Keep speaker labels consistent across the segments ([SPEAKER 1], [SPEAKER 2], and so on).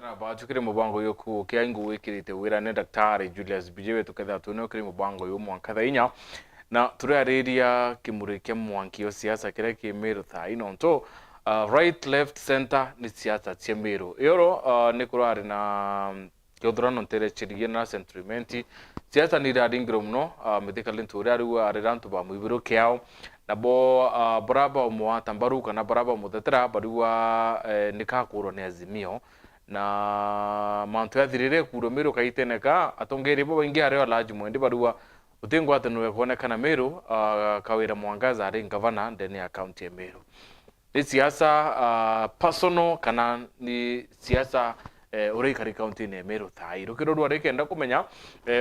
[SPEAKER 1] na batukire mubango yoku kyangu wikirite wira ne daktari Julius Bijewe tuketha tunokire mubango yo mwankatha inya na turariria kimurike mwankio siasa kire kimero tha ino nto right left center ni siasa tiemero yoro ni kurari na kyodrano ntere chiriye na sentiment siasa ni radingiro mno medical ntori ari rantu ba mubiro kyao nabo baraba omwa tambaru kana baraba mutetera bariwa nikakuro ne azimio na mantu yathirire kuro mero kaiteneka atongere bo ingi ari large mwende bariwa utingwa atano kuona kana mero kawira mwangaza ari governor ndeni ya county ya Meru ni siasa personal kana ni siasa uri kari county ne Meru thai rukiro rware kenda kumenya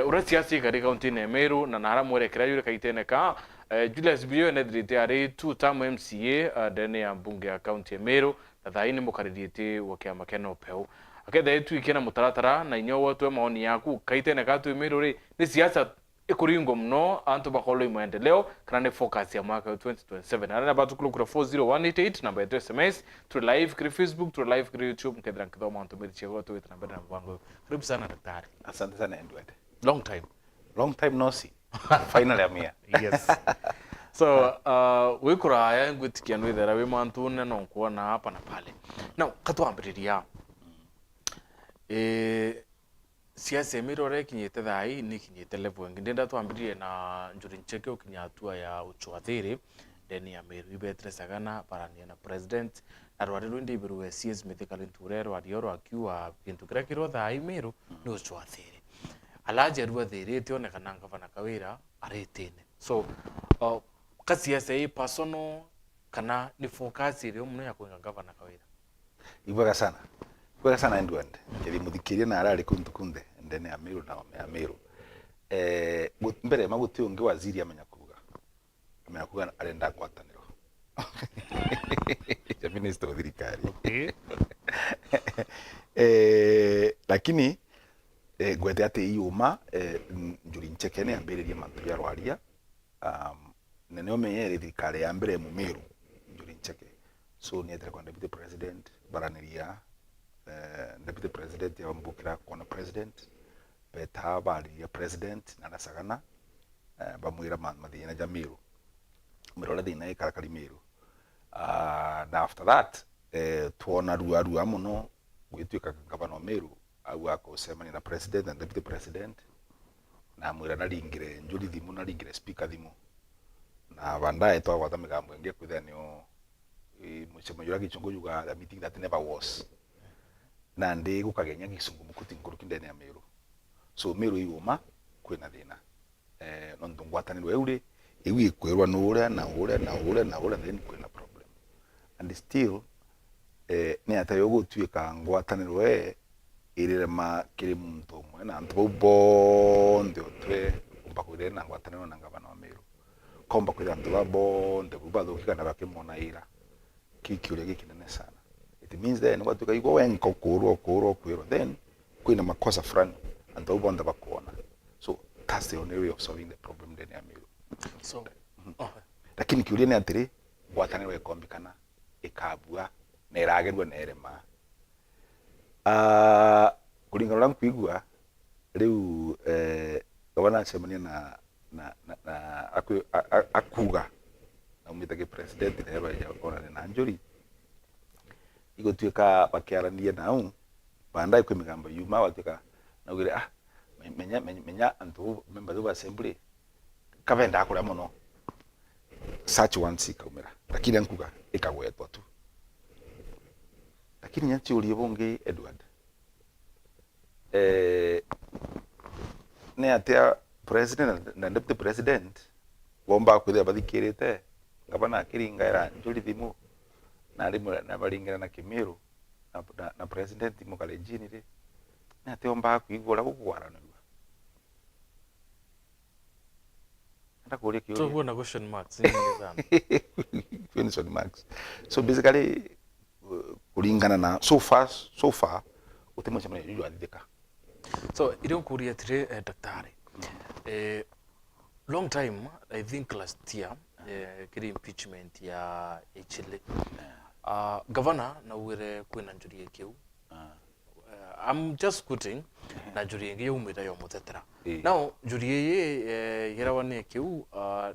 [SPEAKER 1] ura siasa kari county ne Meru na nara mwere kira yure kaiteneka Julius Bijewe ne dirite ari 2-term MCA ndeni ya mbunge ya county ya Meru na thai ni mukaririte wakia makeno peu aketha etu ikena mutaratara na inyo watu maoni yaku kaiteneka tu Meru ri ni siasa ikuringo mno antu bakolo imaendeleo kana ne focus ya mwaka 2027 na batu kula 40188 namba ya SMS tu live kri Facebook tu live kri YouTube mkedra nkidoma antu merichego tu namba na mwango karibu sana daktari.
[SPEAKER 2] Asante sana Edward.
[SPEAKER 1] Long time
[SPEAKER 2] no see. Finally I'm here.
[SPEAKER 1] Yes. So wikura aya ngwitikia nwithera wi mantu ne no kuona hapa na pale now katwambiriria siasa mirore kinyete thai ni kinyete level ngindenda twambirie na njuri ncheke ukinyatua ya uchwathiri ndeni ya Meru ibetre sagana parania na president na rwari rundi ibiruwe CS medical nturero arioro akiwa bintu kira kiro thai Meru ni uchwathiri alaje ruwa thirite onekana ngavana kawira aretene so kasiasa hii personal kana ni focus ile mno ya kuinga gavana kawira
[SPEAKER 2] ibwega sana Edward kiri muthikiria na arari kuntukunde ndene ya Meru na ya Meru mbere maguti ungi waziri amenya kuga arenda kwataniro ya minister wa thirikari lakini gwete ate iuma njuri nchekene ambiririe mantu ya rwaria nene omenyere thirikari ya mbere mu Meru njuri ncheke so ni etre kwa deputy president baraniria deputy president ya mbukira kona president beta bali ya president na nasagana bamwira mathina ja Meru mirole thina ikarakari Meru na after that tuona ruarua muno gwituika gavana Meru au akosemani na president and deputy president na mwira na ringire njuri thimu na ringire speaker thimu na bandaye twagwata migambo ingi kwithanio muchemo yura gichungu yuga the meeting that never was na ndi gukagenya gisungu mukuti nguruki ndene ya Meru so Meru iuma kwina thina no ndungwatanirwe euri iwi kwirwa nure na then kwina problem and still ne atayo gutuika ngwatanirwe irire ma kiri muntu mwe na ntu bonde otwe umbakwire na ngwatanirwe na ngavana wa Meru komba kwira ntu bonde kubathukika na bakimona ira kikiuria gikinene sana. It means then what you go and kuro then kwina makosa fulani and bonde bakona so that's the only way of solving the problem then ya Meru
[SPEAKER 1] so
[SPEAKER 2] lakini kiuria ni atiri ngwatanirwe kombikana ikabua na iragerwa na erema kulingana na kuigua riu gavana semania na akuga na umita president na ya kona na njuri igotuika bakiarania nau bandai kwi migambo yuma watuika na ugire menya antu member of assembly kavenda akura muno search one sika umira lakini ankuga ikagwetwa tu lakini nyanchi ulibonge Edward ne atia president na deputy president bomba kwithia bathikirite gavana akiringa era njuri thimu na rimu na baringira na Kimiru na president mukalejini ri ne atia omba kuigura gukwaranirwa anda kuria kiyo
[SPEAKER 1] so huwa question marks ni sana
[SPEAKER 2] question marks so basically kulingana na so far utemo chama yujua alideka
[SPEAKER 1] so ido kuria tire daktari long time I think last year kiri impeachment ya Chile governor na wire kwina njuri yekiu I'm just quoting na juri yengi umita yo mutetera now juri ye yerawane kiu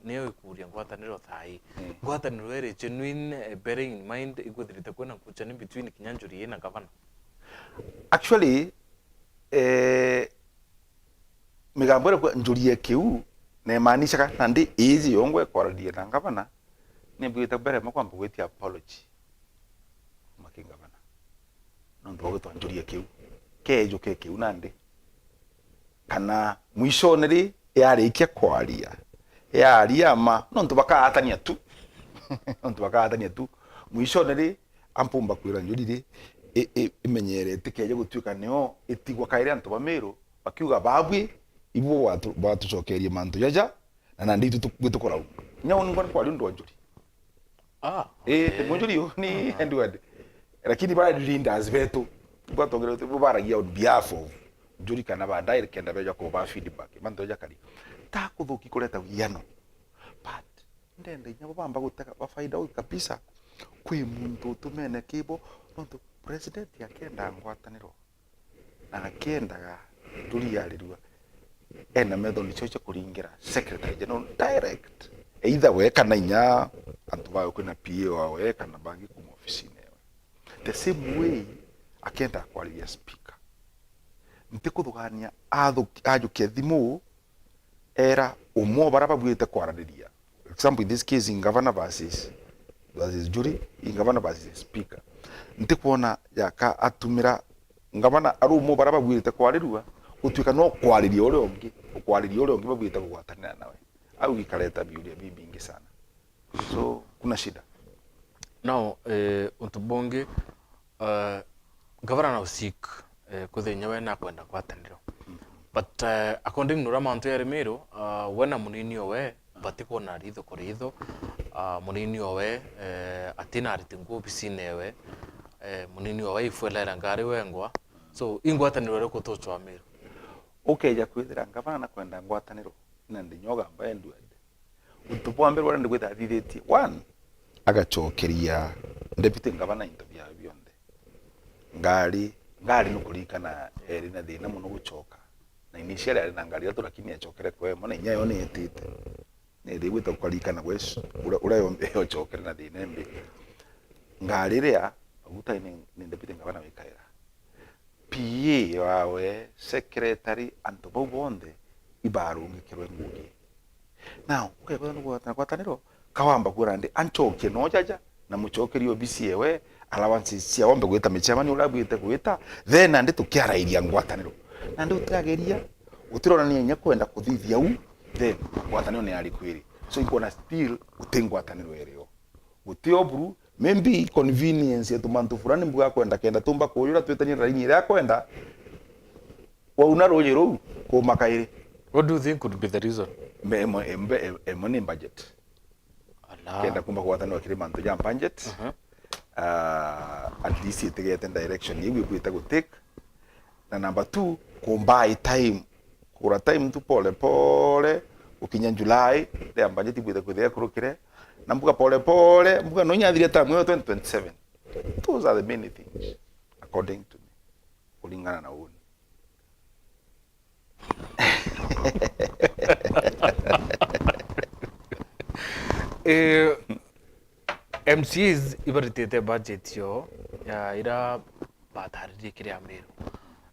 [SPEAKER 1] neo ikuria ngwataniro thai ngwataniro ere genuine bearing in mind iguthirite kwena kuchani between kinyanjuri na governor
[SPEAKER 2] actually migambore kwa njuri kiu na maanisha kana ndi easy yongwe kwaradia na governor ne bwita bere makwamba gweti apology makinga bana nondo gwetwa njuri kiu kejo kiu nande kana mwishoneri yarikia kwaria ma nonto bakaatania tu mwishoneri ampumba kwira njurire imenyerete keje gutuika neo itigwa kaire antu bamero bakiuga babwe ibo batucokerie mantu jaja na nandi tutukora nyawo ngwa kwari ndo njuri munjuri yo ni Edward lakini bara leaders betu batongera baragia on behalf of njuri kana ba direct kenda beja ko ba feedback manto ja kali ta kuthuki kureta wiano but ndende nyabo bamba gutaka ba faida oi kabisa kwi muntu tumene kibo nonto president yakenda ngwataniro na akendaga tuli yalirwa ena metho ni chocho kuringira secretary general direct either we kana nya antu bayo kuna PA wawe kana bangi ku office newe the same way akenda kwalia speaker ntikuthugania ajuke thimu era umo baraba bwite kwaradiria example in this case in governor versus jury in governor versus speaker ntikuona yaka atumira ngabana arumo baraba bwite kwarirua utuika no kwariria ore ongi babwite kugwatanira nawe au gikareta biuria bibingi sana so kuna shida
[SPEAKER 1] now untubonge governor usik kuthenya wena kwenda kwataniro but according to Ramanto Yeremiro wena munini owe batiko na ritho kuritho munini owe atina ritingu bisinewe munini owe ifuela ngari wengwa so ingwataniro reko tochwa miro
[SPEAKER 2] okay ja kwithira ngabana kwenda ngwataniro na ndinyoga mbaye ndwende utupombe rwanda ndgwita thithiti one agachokeria deputy ngabana interview bionde ngari nukurikana eri na thina muno guchoka na initial ari na ngari atu lakini achokere kwe mona nyayo ni etite ne thigwita kurikana gwesu ura yombe ochokere na thina mbi ngari ria guta ni deputy ngabana wikaira PA wawe secretary anto bonde ibarungi kirwe ngugi now ukebona ngwataniro kawamba kurande anchoke no jaja na muchokeri obisi yewe allowance cia wambe gwita michemani urabwite gwita then andi tukiarairia ngwataniro nandi utirageria utirorania nya kwenda kuthithia u then ngwataniro ni ari kwiri so ikona still utingwataniro erio gutioburu maybe convenience yetu mantu fulani mbuga kwenda kenda tumba kuyura twetani raini ira kwenda wa unarojero ko makaire.
[SPEAKER 1] What do you think could be the reason?
[SPEAKER 2] Money budget. Kenda kumba kuwatani wakiri mantu jam budget. At least it get in direction you will go take. Na number 2 kumbai time. Kura time tu pole ukinya July the budget ibwita kuthia kurukire. Na mbuga pole mbuga no nyadhiria tamu 2027. Those are the many things according to me. Kulingana na uni.
[SPEAKER 1] MCs ibaritete budget yo ya ira batarire kiri amero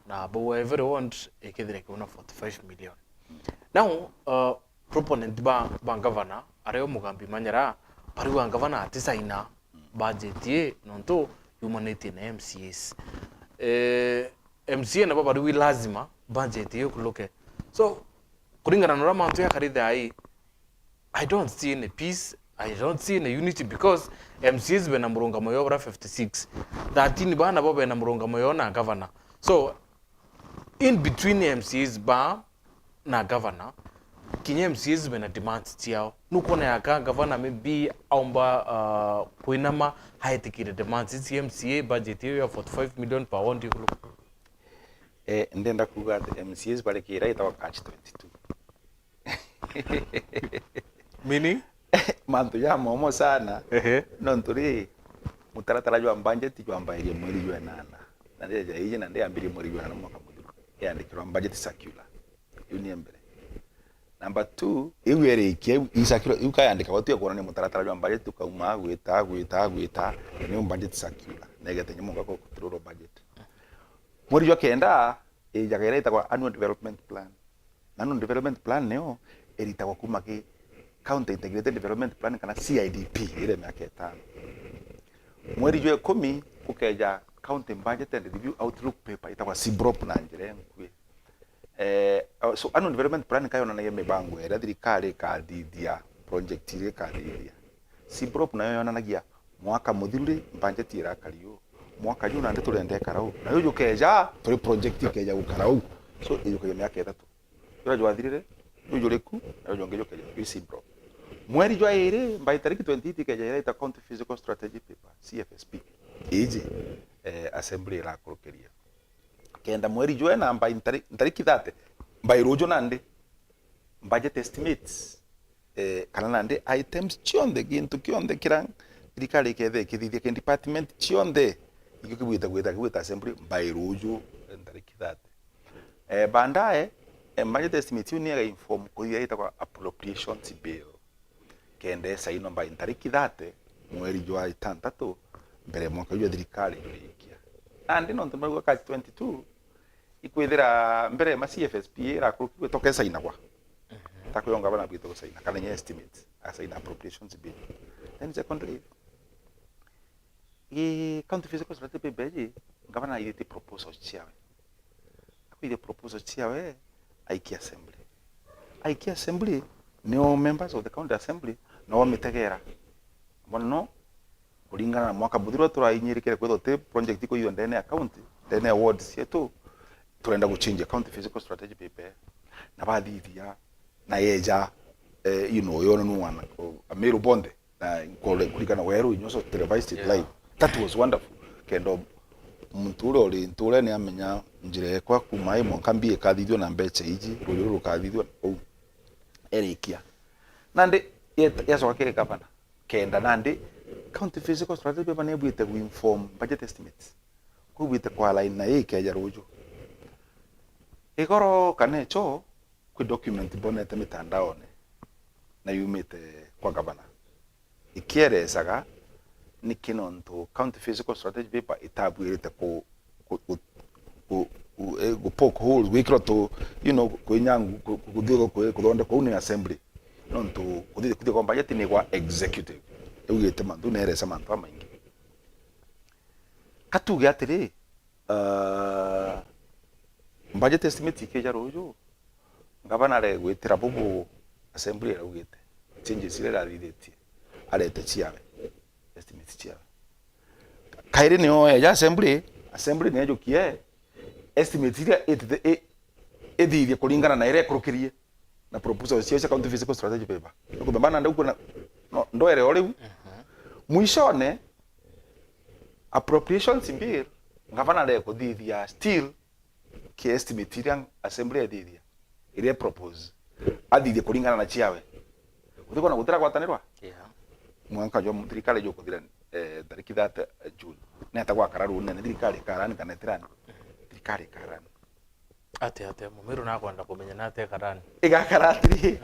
[SPEAKER 1] na but everyone ekethire kuna 45 million. Now proponent ba governor areo mugambi manyara pari wa governor atisaina budget ye nonto humanity na MCs MCA na baba wi lazima budget yo kuloke so kulingana na Ramanto ya karidha ai I don't see any peace, I don't see any unity because MCs bena murunga moyo bra 56 13 bana baba bena murunga moyo na governor so in between MCs ba na governor kinye MCs bena demands tiao nuko na yaka governor maybe aomba kuinama haitikire demands it's MCA budget ya 45 million per one dikulo
[SPEAKER 2] ndenda kuga MCs bale kira itawa catch 22
[SPEAKER 1] meaning
[SPEAKER 2] mantu ya momo sana non turi mutaratara jwa budget jwa mbairie mwili jwa nana na ndeja ije na ndeambiri muri gwana mwaka muthiru yandikirwa budget circular yuni mbere. Number 2 iwere ikie isakiro ukayandika watu ya kuona mutaratara wa budget tukauma gwita ni budget circular negete nyamunga ko kutururo budget muri jo kenda ijagera itakwa annual development plan. Annual development plan neo eritakwa kuma ki county integrated development plan kana CIDP ile miaka 5 mweri jo 10 kukeja county budget and review outlook paper itakwa CBROP na njire nkwe. So annual development plan kayo na yeme bango era thirikari ka thithia project ile ka thithia CBROP nayo yonanagia mwaka muthiri budget irakariyo mwaka juna nde turende karau na yo keja turi project keja gukarau so iyo ke miaka 3 yo jo athirire yo joreku na yo ngejo keja CBROP mweri jo ere by tariki 20 keja ira ita county physical strategy paper CFSP iji assembly la kurukeria kenda mweri jo na by tariki 30 by rojo nande budget estimates kana nande items chionde gintu kionde kirang thirikari kethe kithithia ke department chionde igikibwita assembly by rojo tariki 30 bandaye budget estimate ni ga inform ko ita kwa appropriations bill kende saino by tariki 30 mweri jo 6 mbere mwaka jo thirikari ikia andi no ntumba kwa 22 ikwithira mbere ma CFSP ra kurukiwe toke saina kwa takuyonga bana bwito saina kana nye estimates asaina appropriations bill. Then secondly county physical strategy beji ngabana ile proposal chiawe ile proposal chiawe aiki assembly no members of the county assembly no mitegera mono kulingana na mwaka buthiro turainyirikire kwetho te project iko iyo ndene account ndene awards yetu turenda guchange county physical strategy paper na bathithia na yeja yo no wana Amiru Bonde na kulingana weru inyoso televised live. That was wonderful kendo ntule ni amenya njire kwa kumai mwakambie kathithio na mbeche iji rururu kathithio erikia nande yaso kile gavana kenda nande county physical strategy paper ne bwite ku inform budget estimates ku bwite kwa line na ikeja rujo igoro kanecho ku document bonete mitandaone na yumite kwa gavana ikierezaga ni kinonto county physical strategy paper itabwirite ku poke holes wikro to kwenyangu kudhigo kudonde ko uni assembly nonto kudhigo kwa budget ni kwa executive ugete mandu neresa mantu amaingi katuge atiri budget estimate ikeja rojo ngabana re gwitira bubu assembly ra ugete changes ile ra thithiti arete chiawe estimate chiawe kaire ni ya assembly ni ejokie estimate ile ethithie kulingana na ile kurukirie na proposal cia county physical strategy paper kubambana ndio kuna ndo ere ole mwishone appropriations bill ngavana le kuthithia still ki estimate ile assembly ethithia ile propose athithie kulingana na chiawe uthiko na gutira gwatanirwa mwanka jo thirikari jo kuthira tariki 30 June neta gwa kararu nene thirikari karani kana tirani thirikari karani
[SPEAKER 1] ate mumiru na kwenda kumenya nate karani
[SPEAKER 2] igakaratiri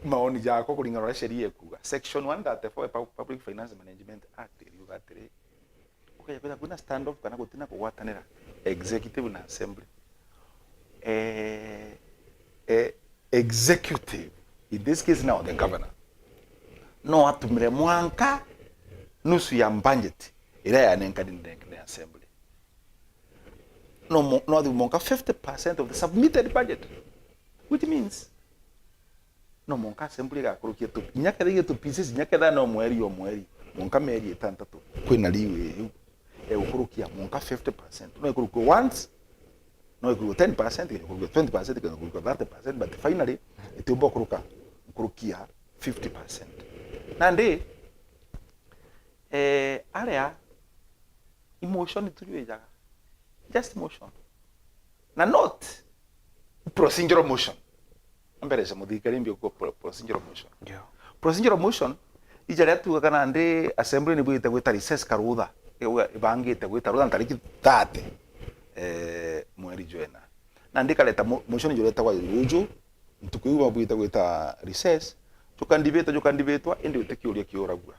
[SPEAKER 2] maoni jako kulingana na sheria kuga section 134 Public Finance Management Act yugatiri ukaya kwenda kuna stand off kana gutina kugwatanira executive na assembly executive in this case now the governor no atumire mwanka nusu ya budget ila ya nenkadinde assembly no the monka 50% of the submitted budget, which means no monka assembly ga kurukia tu nyaka rige tu pieces nyaka da no mweri monka meri 3 kwina liwe ukurukia monka 50% no ikurukia once no ikurukia 10% ikurukia 20% ikurukia 30% but finally itubo kurukia 50%. Nande area emotion tuliwejaga just motion na not procedural motion ambere se mudikari mbio ko procedural motion procedural motion ijara tu kana ande assembly ni bwita gwita recess karudha ibangite gwita rutha tariki 30 mweri June na ndikaleta motion njoleta kwa ruju ntukuiwa bwita gwita recess tukandibetwa indi utekiuria kioragura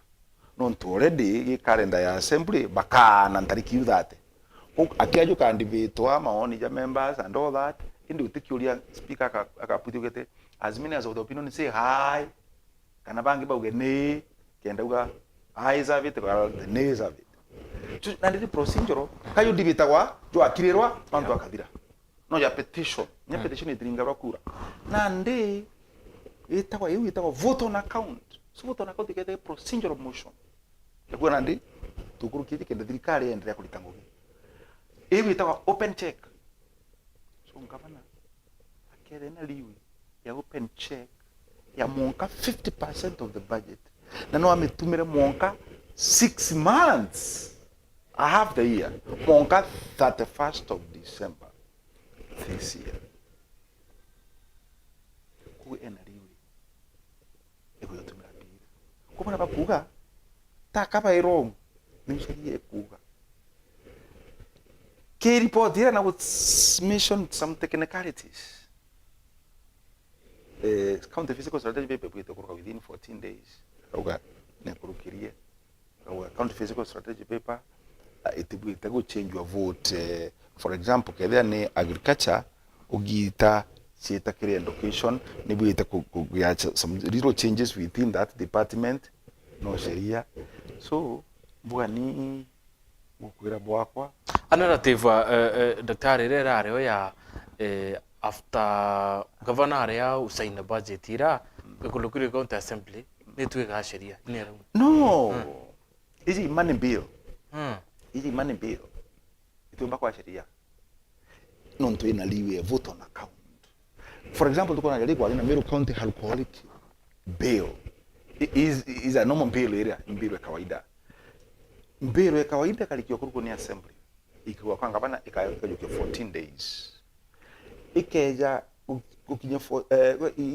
[SPEAKER 2] no ntu already gi calendar ya assembly bakana tariki 30 akiaju kandibetwa maoni ja members and all that indi utekiuria speaker akaputugete as many as of the opinion say hi kana bangi bauge ne kenda uga hi zavite kwa the ne zavite na ndi procedure kayo dibitagwa jo akirirwa bantu akathira no ya petition nya petition itiringa bakura na ndi itagwa vote on account so vote on account ikete procedural motion yakuwa nandi tukurukiti kende thirikari endelea kulitangugi itagwa open check so ngavana akere na liwi ya open check ya monka 50% of the budget na no ametumire monka 6 months I have the year monka 31st of December this year ku enaliwi ego yotumira bili kubona bakuga takaba wrong nimshiriye kuga ke report here na would mention some technicalities county physical strategy paper kuitoka within 14 days kauga ne kurukirie kauga county physical strategy paper itibuita go change your vote for example kedha ni agriculture ugita cheta kire education ni buita kuya some little changes within that department no sheria so bwani bukwira bwakwa
[SPEAKER 1] narrative daktari rera areo ya after governor ya usaina budget ira ekulukuri county assembly ni tuiga sheria ni
[SPEAKER 2] no iji money bill iji money bill itumba kwa sheria no nto inaliwe vote on account for example tuko na kwa Meru County alcoholic bill is a normal bill area bill ya kawaida kalikio kuruko ni assembly ikiwa kwanga bana ikajuke 14 days ikeja ukinya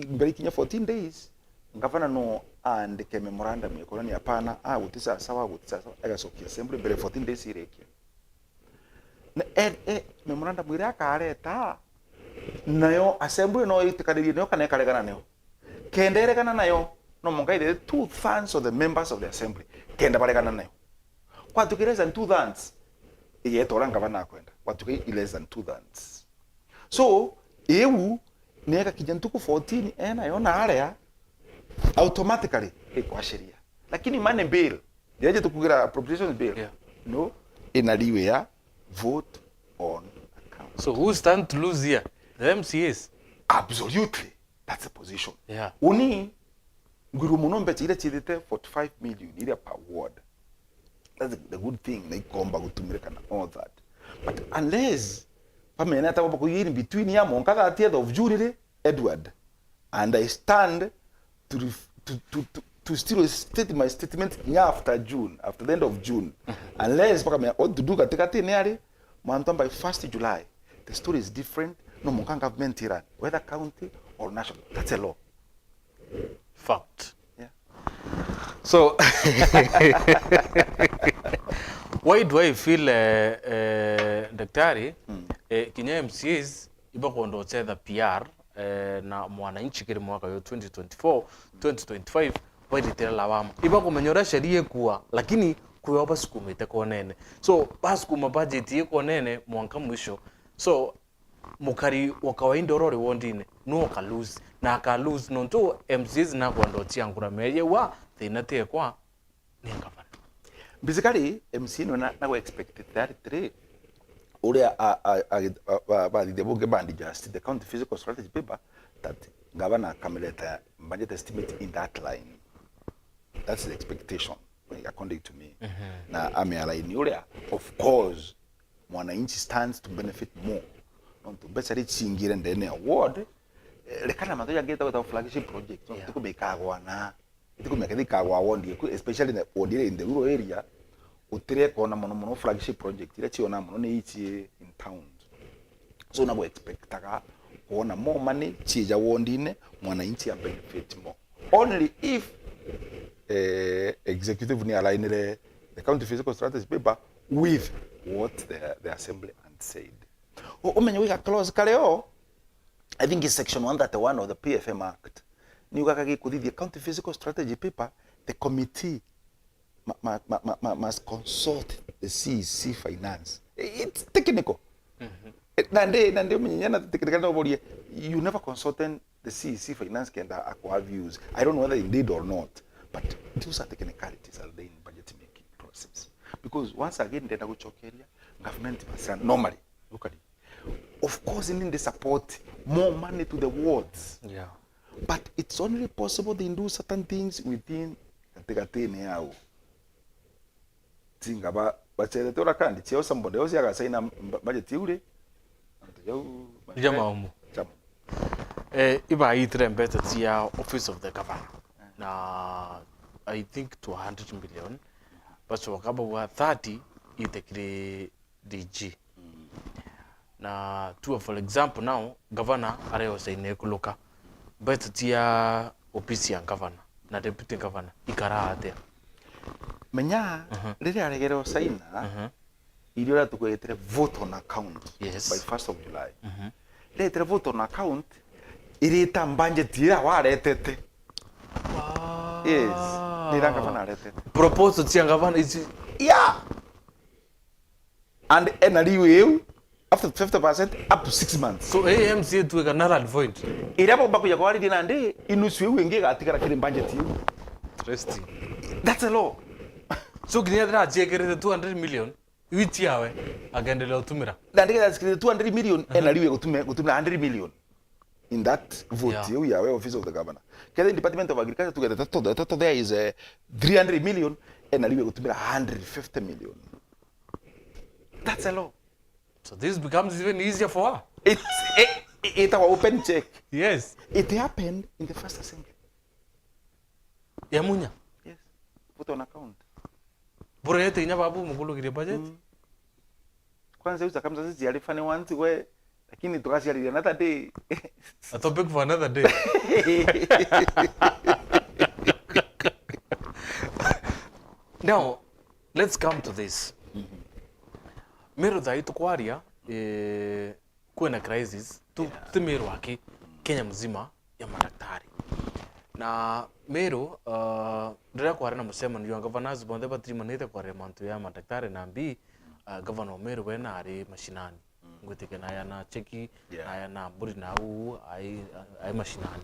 [SPEAKER 2] mbele kinya 14 days ngavana no and ke memorandum ya koloni hapana utisa sawa agasokia assembly mbele 14 days irekia na memorandum ira kareta nayo assembly no itikadirie no kana karegana nayo kendere kana nayo no mongaide 2/3 of the members of the assembly kenda baregana nayo kwa tukireza 2/3 iyetora ngavana kwenda kwa tuki less than 2/3 so eu neka kijantuku 14 nayo na area automatically kwa sheria lakini money bill yaje tukugira appropriations bill no inaliwe ya vote on account.
[SPEAKER 1] So who stand to lose here? The MCAs.
[SPEAKER 2] Absolutely, that's the position. Uni nguru munombe chile chidite 45 million ile per ward. That's the good thing na ikomba gutumirika na all that. But unless pamena hata bako in between ya monka 30th of June Edward and I stand to still state my statement after June, after the end of June. Unless paka me ought to do katikati neari manton by 1st July. The story is different. No monka government here, whether county or national. That's a law.
[SPEAKER 1] Fact.
[SPEAKER 2] Yeah.
[SPEAKER 1] So why do I feel daktari kinya MCAs ibako ndo cheza PR na mwananchi kile mwaka yo 2024 2025 waititira lawama iba kumenyora sheria kuwa lakini kuyo basukumite konene so basukuma budget yiko nene mwanka mwisho so mukari wakawaida orore wondine no ka lose na ka lose no to MCs na kwa ndo chiangura meye wa thinate kwa ningavana
[SPEAKER 2] basically MC no na go expected 33 ule ba the boge band just the county physical strategy paper that governor kameleta budget estimate in that line. That's the expectation according to me. Na amealign ule of course mwananchi stands to benefit more not to better chingira ndene award lekana mato ya geta with flagship project so tuko bekagwa na tuko mekadikagwa award especially in the rural area utire kona mono flagship project ile chiona mono ne ichi in town so na go expect taka kuona more money chija wondine mwananchi ya benefit more only if executive ni align the county physical strategy paper with what the assembly had said. Umenye wika clause kaleo, I think it's section 131 of the PFM Act. Ni ukakagi kuthithia county physical strategy paper, the committee must consult the CEC finance. It's technical. Nande umenyana technical no body. You never consulted the CEC finance can acquire views. I don't know whether they did or not, but those are technicalities are there in budget making process. Because once again, then I go choke area, government must normally look at it. Of course, in the support more money to the wards.
[SPEAKER 1] Yeah.
[SPEAKER 2] But it's only possible they do certain things within the yao. Think about but the Torah can't tell somebody else I say na budget yule.
[SPEAKER 1] Jama iba itre mbeta tia office of the governor. Na I think 200 million. But so wakaba wa 30 itekire DG. Na for example now governor areo saine kuloka. But tia ofisi ya governor na deputy governor ikara ate.
[SPEAKER 2] Menya riri aregero saina irio la tukwetire vote on account by 1st of July. Letre vote on account irita budget ira waretete. Yes. Nira governor retete.
[SPEAKER 1] Proposal tia governor is
[SPEAKER 2] yeah. And NRU after 50% up to 6 months.
[SPEAKER 1] So AMC to a null and void.
[SPEAKER 2] Irapo bakuya kwa wali dinande inusu wenge katika kile budget hiyo.
[SPEAKER 1] Interesting.
[SPEAKER 2] That's a law.
[SPEAKER 1] So kinyadra jekere 200 million which yawe agendele utumira.
[SPEAKER 2] Ndandike that's 200 million NRU gutumira 100 million in that vote hiyo yawe office of the governor. Kile department of agriculture together there is 300 million NRU gutumira 150 million. That's a law.
[SPEAKER 1] So this becomes even easier for her.
[SPEAKER 2] It's our open check.
[SPEAKER 1] Yes.
[SPEAKER 2] It happened in the first assembly.
[SPEAKER 1] Yamunya.
[SPEAKER 2] Yes. Put on account.
[SPEAKER 1] Bure yete inya babu mukulu kile budget.
[SPEAKER 2] Kwanza uza kama sisi alifanya once we lakini tukasi ali another day.
[SPEAKER 1] A topic for another day. Now, let's come to this. Mero dhaitu kwaria kuwe crisis tumero wake Kenya mzima ya madaktari na mero ndira kwara na musema ndio governors bonde batrimanite kware mantu ya madaktari na mbi governor mero wena ari mashinani ngutike na yana cheki na yana buri na u ai mashinani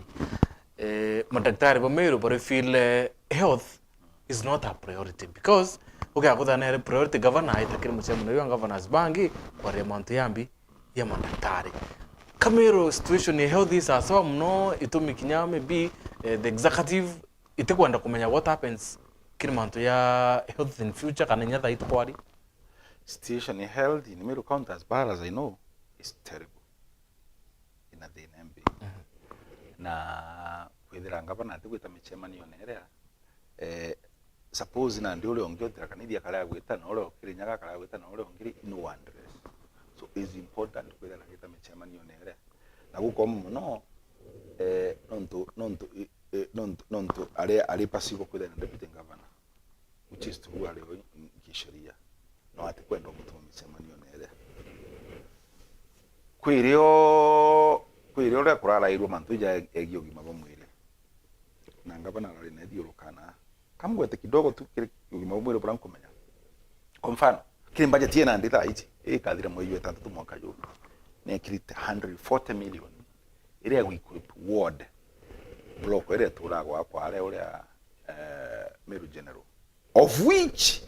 [SPEAKER 1] madaktari ba mero bare feel health is not a priority because okay akudhana priority governor aitakiri musema ndio governors bangi kware mantu yambi ya madaktari kamero situation ya health is so mno itumi kinyame be the executive itekwenda kumenya what happens kirimanto ya health in future kana nyatha itokwari
[SPEAKER 2] situation ya health in Meru County as far as I know is terrible in the NMB na kwithira ngavana atikwita michemanio nerea suppose na ndio ule ongiotira kanithia kala gwita na ule okirinyaga kala gwita na ule ongiri no one dress so is important kwithira ngita michemanio nerea na guko muno nonto ale pasivo kwithira na deputy governor which is true ale kisheria no atikwenda mutuma michemanio nerea kwirio ria kurarairwo mantuja egio gima bomwire na ngavana ali na thiurukana kamgwete kidogo tu kile ugima bomwire bora kumenya kwa mfano kile budget yena ndita hichi kathira mwezi wa 3 mwaka juu ne kirite 140 million ile ya equip ward block ile turagwa kwa ale ule Meru General of which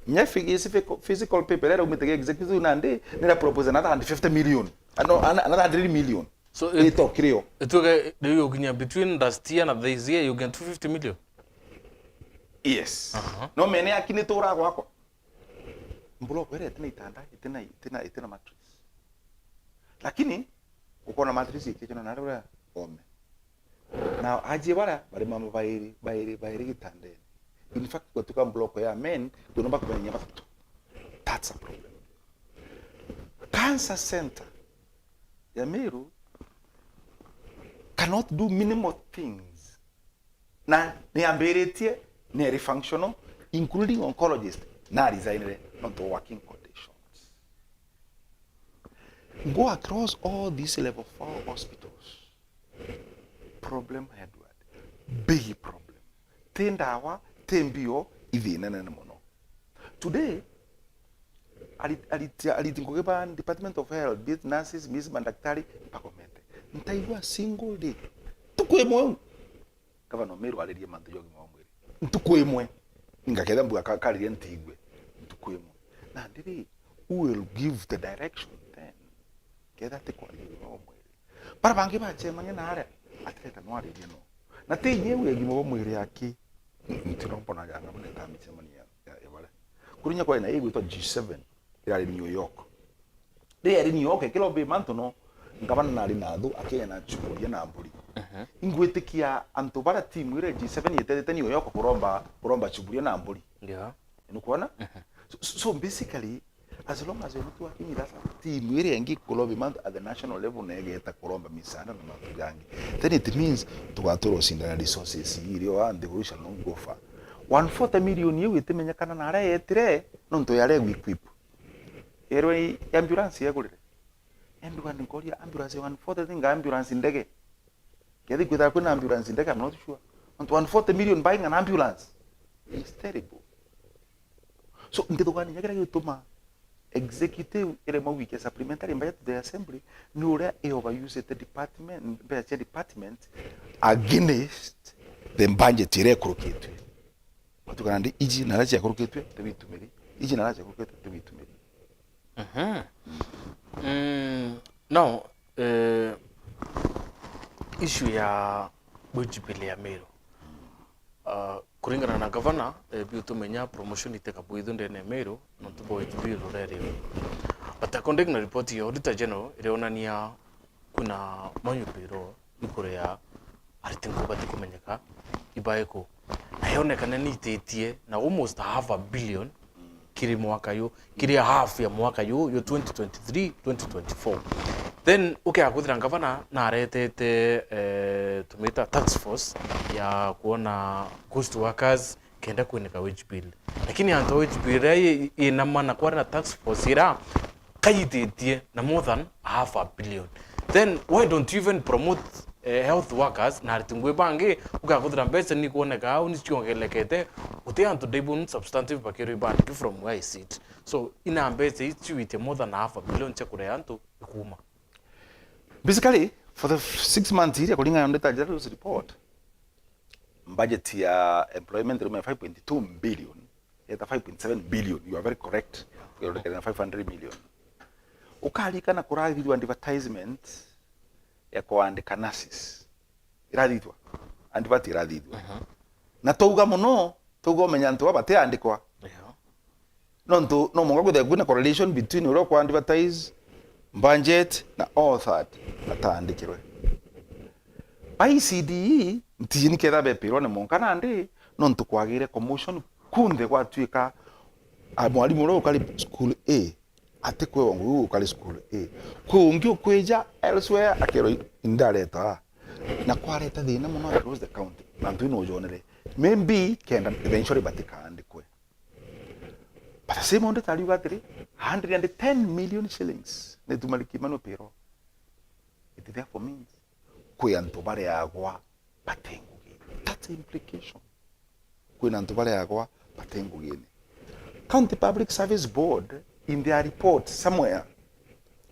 [SPEAKER 2] nyafigi physical paper ile umetege executive nande nila propose another 150 million another 100 million
[SPEAKER 1] so
[SPEAKER 2] ito krio
[SPEAKER 1] itoke ndio ukinya between last year and this year you get 250 million
[SPEAKER 2] yes no mene akini turagwa kwa block ile tena matrix lakini uko na matrix ikicho na nare ome na aje bari mama bairi gitandeni in fact kutoka block ya men tunaomba kufanya matatu that's a problem cancer center ya Meru cannot do minimal things na niamberetie ne functional including oncologist na resign not working conditions. Go across all these level 4 hospitals. Problem Edward. Big problem. Tendawa, tembio, ithina nene muno. Today, alitingogepa Department of Health, be it nurses, miss mandaktari, pakomete. Ntaigua single day. Tukwemwe. Gavana Meru aliria mantu yogi mwamwiri. Tukwemwe. Ngaketha mbuga kakariria ntigwe. Tukwemwe. Na ndiri, who will give the direction then? Ketha tikwaria mwamwiri. Para bangi bachemanye na aria. Atleta no ariria no. Na tinyewe egi mwamwiri aki. Ntirompona janga mune tamicemania ya wale. Kurinya kwa ina igwitwa G7 irari New York. Ri New York kilo be manto no ngabana nari nathu akenya na chukuria na mburi. Ingwitikia antu bara timu ire G7 yetete New York kuromba chukuria na mburi.
[SPEAKER 1] Yeah.
[SPEAKER 2] Nukuona? So basically as long as you not working with that team ire engi kulobe manto at the national level na yeta kuromba misana na mantu gangi. Then it means tugatoro sindana resources irio and the evolution no go far. 140 million yewe temenyakana na ara yetire nonto yare equip. Erwe ambulance yagulire. Ambulance ngoria ambulance 140 thing ambulance ndege. Kedi kwita kuna ambulance ndege I'm not sure. And 140 million buying an ambulance is terrible. So ndeto gani nyakira gituma executive ere mawike supplementary budget to the assembly nure e overuse the department against the budget ire kurukitwe. Watukana ndi iji narachi yakurukitwe tebitumiri. Iji narachi yakurukitwe tebitumiri.
[SPEAKER 1] Now, issue ya bujibili ya Meru. Kuringana na gavana, biutumenya promotion iteka buidu ndene Meru, nontubo bujibili rurere. But according na report ya Auditor General, ireonania kuna manyupiro ikure ya aritingo bati kumenyeka ibaeko. Na yonekana ni itetie na almost $500 million kiri mwaka yo, kiri half ya mwaka yo 2023-2024. Then akuthira gavana na aretete tumita tax force ya kuona ghost workers kenda kuineka wage bill. Lakini anto wage bill ina maana kwa na tax force ira kaitetie na more than $500 million. Then why don't you even promote health workers na ritingwe bange akuthira mbese ni kuoneka au ni chiongelekete uti anto debun substantive bakero ibandi from where I sit. So ina mbese ichiwite more than $500 million chakure anto ikuma.
[SPEAKER 2] Basically, for the 6 months here, according to the General's report, budget ya employment room 5.2 billion, at 5.7 billion. You are very correct. You are looking at 500 million. Ukalika na kura video advertisement ya kuandika nurses. Iraditwa. Andivati iraditwa. Na touga muno, touga menyanto abate andikwa. No monga kude kuna correlation between uro kwa advertise budget na author atandikirwe. ICDE ntini keda bepiro ne monkana ndi nontu kwagire commotion kunde gwatwika mwalimu ro ukali school A ate kwe wangu ukali school A kungi ukweja elsewhere akero indareta na kwareta thina muno across the county nantu no jonere maybe kenda eventually batika andikwe. But the same amount you got 110 million shillings. Netumaliki mano pero. It therefore means kuyanto bare agwa patengugi. That's the implication. Kuyanto bare agwa patengugi. County Public Service Board in their report somewhere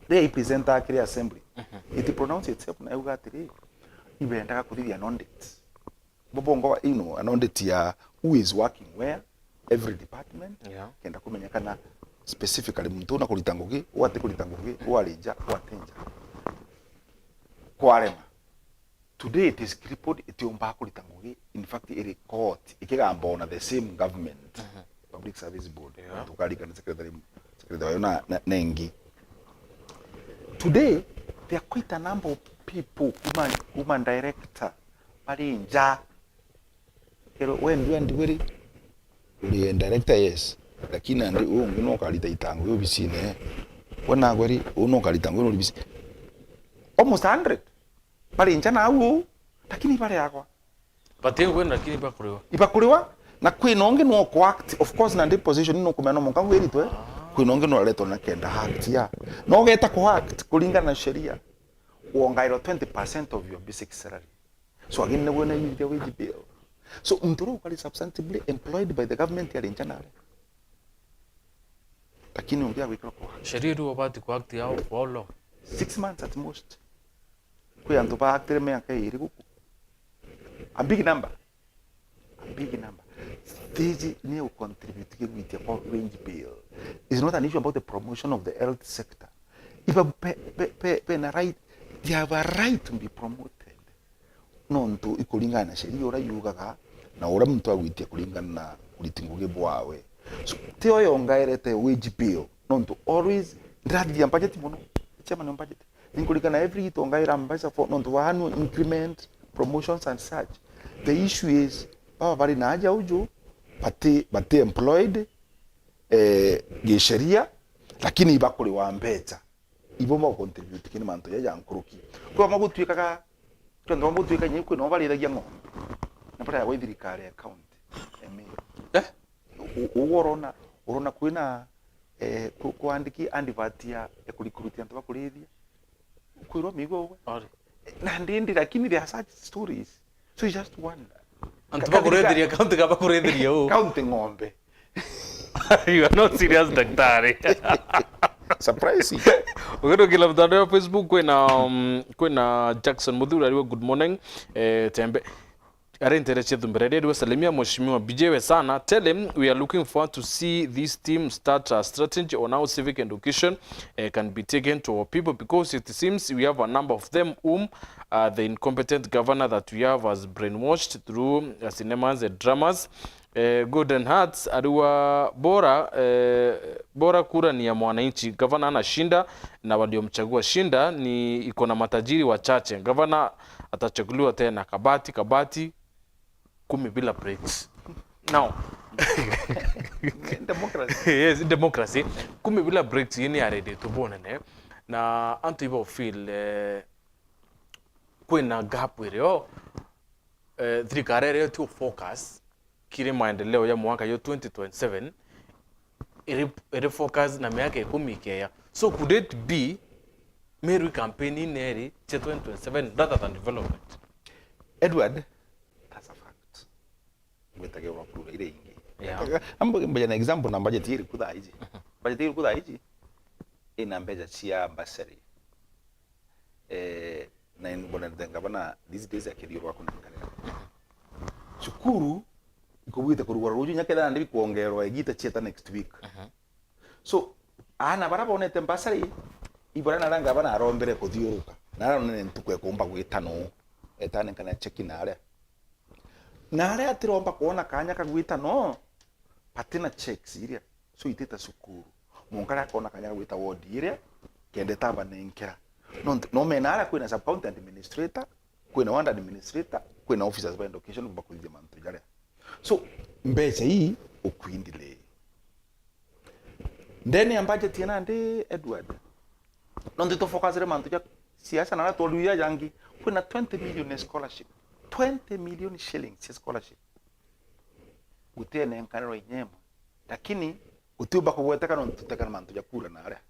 [SPEAKER 2] they present a clear assembly. It pronounce itself na uga 3. Ibenda kuthithia non-date. Bobongo non-date ya who is working where. Every department kenda kumenyekana specifically muntu na kulitangugi wate kulitangugi walinja watenja kwarema. Today it is crippled itiomba kulitangugi. In fact it court ikigamba on the same government Public Service Board tukalika na secretary na nengi. Today there are quite a number of people woman director balinja kero when weri uli director yes lakini andi uno kalita itango yo bisine wana gweri uno kalita ngono bisi almost 100 bali nchana au lakini pale yakwa
[SPEAKER 1] batengo lakini ibakuliwa
[SPEAKER 2] na kwinonge no ko act of course na ndi position no kumena mo kangu eritwe kwinonge no leto na kenda act ya no geta ko act kulingana na sheria uongairo 20% of your basic salary so again ne wona the wage bill so mtoro ukali substantively employed by the government ya njana lakini ungia wikro kwa
[SPEAKER 1] sheria ndio wabati kwa act yao for long
[SPEAKER 2] 6 months at most kwa anto ba act me akai guku a big number stage ne contribute ke with your wage bill is not an issue about the promotion of the health sector if a pe na right they have a right to be promoted nonto ikulingana na sheria ora yugaga na ora mtu agwitia kulingana na ulitinguge bwawe so teo yongairete wage bill nonto always that the budget mono chairman budget inkulingana every to ngaira mbasa for nonto annual increment promotions and such the issue is baba bali na haja uju bate employed gesheria lakini ibakuri wa mbeta ibo mo contribute kini manto ya nkuruki kwa magutwikaga ndo magutwika nyiko no bali dagia ngo na para wa thirikari account urona kwina kuandiki andivatia ekurikurutia ndo bakurithia kwirwa migo we na ndindi lakini there are such stories so you just wonder
[SPEAKER 1] antu bakurithia account ka bakurithia o
[SPEAKER 2] account ng'ombe
[SPEAKER 1] you are not serious daktari
[SPEAKER 2] surprise
[SPEAKER 1] Ukero kila mtandao wa Facebook kwena Jackson Muthura aliwe good morning tembe are interested mberede wa salimia mheshimiwa Bijewe sana tell him we are looking forward to see this team start a strategy on how civic education can be taken to our people because it seems we have a number of them whom the incompetent governor that we have has brainwashed through cinemas and dramas Golden Hearts aliwa bora kura ni ya mwananchi. Gavana anashinda na waliomchagua shinda ni iko na matajiri wachache. Gavana atachaguliwa tena kabati 10 bila breaks. Now
[SPEAKER 2] democracy.
[SPEAKER 1] Yes, democracy. 10 bila breaks yini arede tubonene na antu ibo feel kwena gap wireo thirikari rero tu focus kile maendeleo ya mwaka yo 2027 iri focus na miaka 10 ikea. So could it be Meru campaign in eri 2027 rather than development?
[SPEAKER 2] Edward, that's a fact. Wetage wa kura ile ingi.
[SPEAKER 1] Yeah.
[SPEAKER 2] Ambo mbaja na example na budget iri kuda hiji. Budget iri kuda hiji ina mbeja chia basari. Na mbona ndenga bana these days akiriyo wa kunakanira. Shukuru ikubwite kurugwa ruju nyakela ndi kuongerwa igita cheta next week. So ana barabonete mbasari ibora naranga bana arombere kuthiuruka narone ntukwe kumba gwitano etane kana cheki nare atiromba kuona kanya kagwita no patina checks iria so iteta sukuru munkara kuona kanya kagwita ward iria kende taba nenkera no menara kwina sub county administrator kwina ward administrator kwina officers by education bakulije mantu jare so mbecha hii ukwindile ndeni ambaje tiena ndi Edward nondi to focus re mantu ya siasa na to luya yangi kuna 20 million scholarship 20 million shillings scholarship utene nkanero inyema lakini utuba kubweteka no tutekana mantu ya kura na ara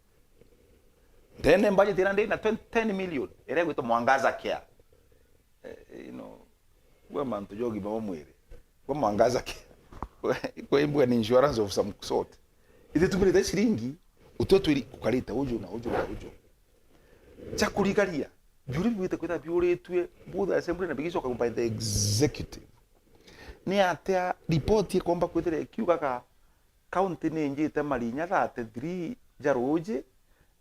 [SPEAKER 2] ndene mbaje tiena ndi na 10 million ere gwito mwangaza kia we mantu jogi baba mwere kwa mwangaza kia kwa imbu an insurance of some sort ite tumire shilingi utoto ili kukalita ujo chakurikaria juri bwite kwita biuretwe both assembly na bigisho by the executive ni atia report ikomba kwitire kiuga ka county ni njite marinya thate 3 jaroje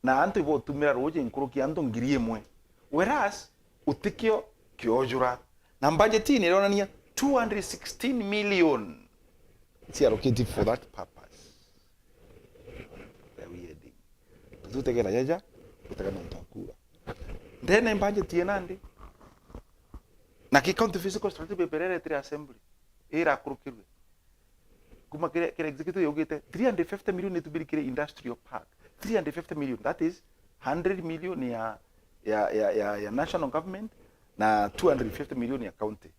[SPEAKER 2] na antu ibo tumira roje nkuruki antu ngiri imwe whereas utikio kiojura na budget ni ronania 216 million it's allocated for that purpose. Tutekera jaja tutekana mtakura ndene budget yenandi na ki county physical strategy beperere 3 assembly era kurukirwe kuma kile executive yogete 350 million to build kile industrial park 350 million that is 100 million ya national government na 250 million ya county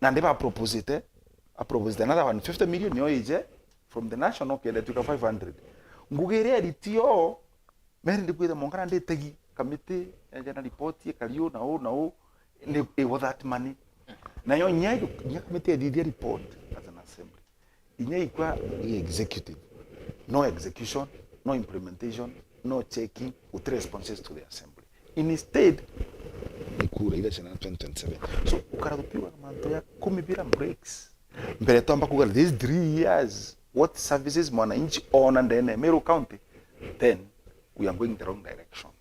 [SPEAKER 2] na ndeba proposite approves another 150 million yo ije from the national kende tuka 500 ngugere editio mere ndikwitha mongana nditegi committee ejana report ye kalio na o ne was that money na yo nya committee edithia report as an assembly inya ikwa executive no execution no implementation no checking with responses to the assembly instead ikura ile chana 2027 so ukaradupiwa manto ya 10 bila breaks mbere tamba kuga these 3 years what services mwananchi on and then Meru County, then we are going the wrong direction.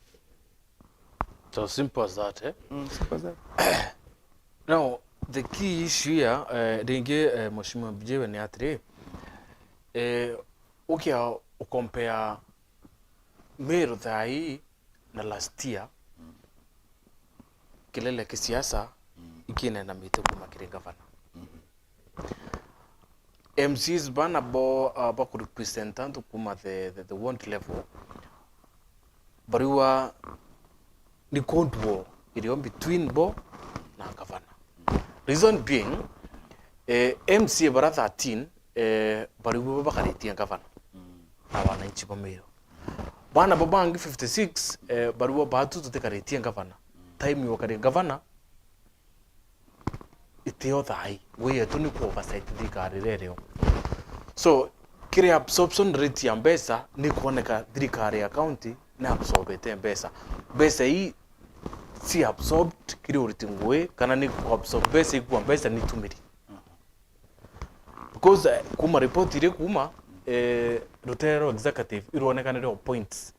[SPEAKER 1] So simple as that, eh?
[SPEAKER 2] Simple as that.
[SPEAKER 1] Now, the key issue here, dengue Mheshimiwa Bijewe ni atri, ukia ukompea Meru thai na last year, kilele kisiasa, ikine na mite kuma kire gavana. MCs bana bo ku representant kuma the ward level bariwa ni cold war iliyo between bo na governor. Reason being MC bara 13 bariwa bakaritia governor na wananchi ba Meru bana babangi 56 bariwa batu tutekaritia governor time wakari governor iteo thai we tuni ku oversight thirikari rereo so kire absorption rate ya mbesa ni kuoneka thirikari ya county na absorbete mbesa hii si absorbed kire uriti ngwe kana ni ku absorb mbesa ikuwa mbesa ni tumiri because kuma report ile kuma rotero executive ironeka ndio points